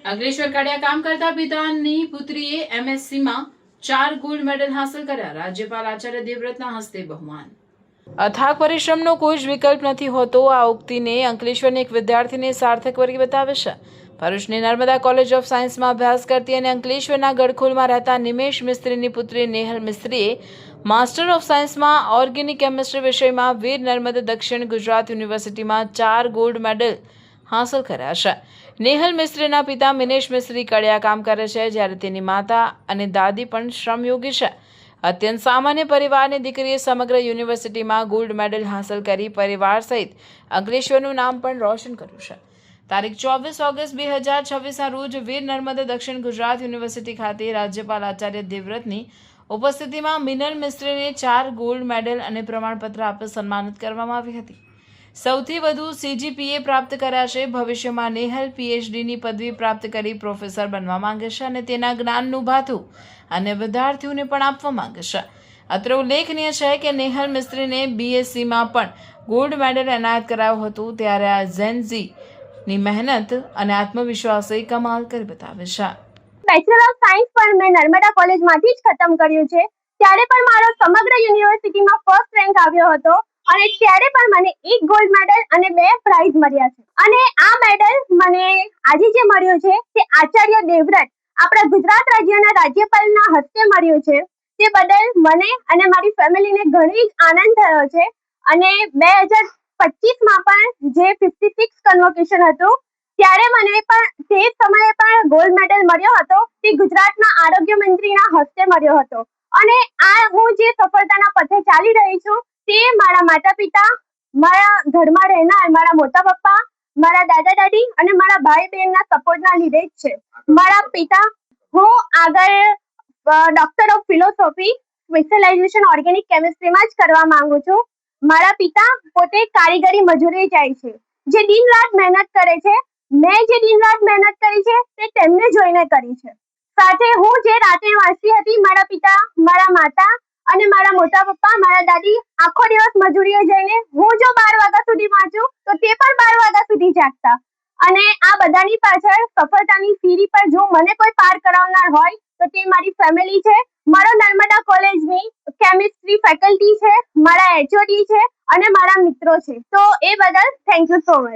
અંકલેશ્વર કાળિયા કામ કરતા પિતાની પુત્રીએ એમએસસીમાં 4 ગોલ્ડ મેડલ હાંસલ કર્યા. રાજ્યપાલ આચાર્ય દેવવ્રતના હસ્તે બહુમાન. અથાગ પરિશ્રમનો કોઈ જ વિકલ્પ નથી હોતો. આ ઉક્તિને અંકલેશ્વરની એક વિદ્યાર્થીને સાર્થક કરી બતાવે છે. ભરૂચની નર્મદા કોલેજ ઓફ સાયન્સમાં અભ્યાસ કરતી અને અંકલેશ્વરના ગડખોલમાં રહેતા નિમેશ મિસ્ત્રીની પુત્રી નેહલ મિસ્ત્રીએ માસ્ટર ઓફ સાયન્સમાં ઓર્ગેનિક કેમિસ્ટ્રી વિષયમાં વીર નર્મદ દક્ષિણ ગુજરાત યુનિવર્સિટીમાં 4 ગોલ્ડ મેડલ હાંસલ કર્યા છે. નેહલ મિસ્ત્રીના પિતા મિનેશ મિસ્ત્રી કડિયા કામ કરે છે, જ્યારે તેની માતા અને દાદી પણ શ્રમયોગી છે. અત્યંત સામાન્ય પરિવારની દીકરીએ સમગ્ર યુનિવર્સિટીમાં ગોલ્ડ મેડલ હાંસલ કરી પરિવાર સહિત અંકલેશ્વરનું નામ પણ રોશન કર્યું છે. તારીખ 24 ઓગસ્ટ 2026ના રોજ વીર નર્મદ દક્ષિણ ગુજરાત યુનિવર્સિટી ખાતે રાજ્યપાલ આચાર્ય દેવવ્રતની ઉપસ્થિતિમાં મિનલ મિસ્ત્રીને 4 ગોલ્ડ મેડલ અને પ્રમાણપત્ર આપી સન્માનિત કરવામાં આવી હતી. સૌથી વધુ CGPA પ્રાપ્ત કર્યા છે. ભવિષ્યમાં નેહલ PhDની પદવી પ્રાપ્ત કરી પ્રોફેસર બનવા માંગે છે અને તેના જ્ઞાનનું ભાથું અને વિદ્યાર્થીઓને પણ આપવા માંગે છે. અત્રે ઉલ્લેખનીય છે કે નેહલ મિસ્ત્રીને BScમાં પણ ગોલ્ડ મેડલ એનાયત કરાયું હતું. ત્યારે આ ઝેનઝીની મહેનત અને આત્મવિશ્વાસે કમાલ કરી બતાવે છે. બેચલર ઓફ સાયન્સ પણ મેં નર્મદા કોલેજમાંથી જ ખતમ કર્યું છે. ત્યારે પણ મારો સમગ્ર યુનિવર્સિટીમાં ફર્સ્ટ રેન્ક આવ્યો હતો અને ત્યારે પણ મને 1 ગોલ્ડ મેડલ અને 2 પ્રાઇઝ મળ્યા છે. અને આ મેડલ મને આજે જે મળ્યો છે તે આચાર્ય દેવવ્રત આપણા ગુજરાત રાજ્યના રાજ્યપાલના હસ્તે મળ્યો છે. તે બદલ મને અને મારી ફેમિલીને ઘણી જ આનંદ થયો છે. અને 2025માં પણ જે 56 કન્વોકેશન હતું ત્યારે મને પણ તે સમયે પણ ગોલ્ડ મેડલ મળ્યો હતો. તે ગુજરાતના આરોગ્ય મંત્રીના હસ્તે મળ્યો હતો. અને આ હું જે સફળતાના પથે ચાલી રહી છું તે મારા માતા પિતા, મારા ઘરમાં રહેનાર મારા મોટા પપ્પા, મારા દાદા દાદી અને મારા ભાઈ બહેનના સપોર્ટના લીધે જ છે. મારા પિતા, હું આગળ doctor of philosophy specialization organic કેમિસ્ટ્રીમાં જ કરવા માંગુ છું. મારા પિતા પોતે કારીગરી મજૂરી જાય છે, જે દિન રાત મહેનત કરે છે. મેં જે દિન રાત મહેનત કરી છે તે તેમને જોઈને કરી છે. સાથે હું જે રાતે વાંચતી હતી, મારા પિતા, મારા માતા અને મારા મોટા પપ્પા, મારા દાદી આખો દિવસ મજૂરીએ જઈને હું જો 12 વાગ્યા સુધી વાંચું તો તે પણ 12 વાગ્યા સુધી જાગતા. અને આ બધાની પાછળ સફળતાની સીડી પર જો મને કોઈ પાર કરાવનાર હોય તો તે મારી ફેમિલી છે, મારો નર્મદા કોલેજની કેમિસ્ટ્રી ફેકલ્ટી છે, મારા HOD છે અને મારા મિત્રો છે. તો એ બદલ થેન્ક યુ સો મચ.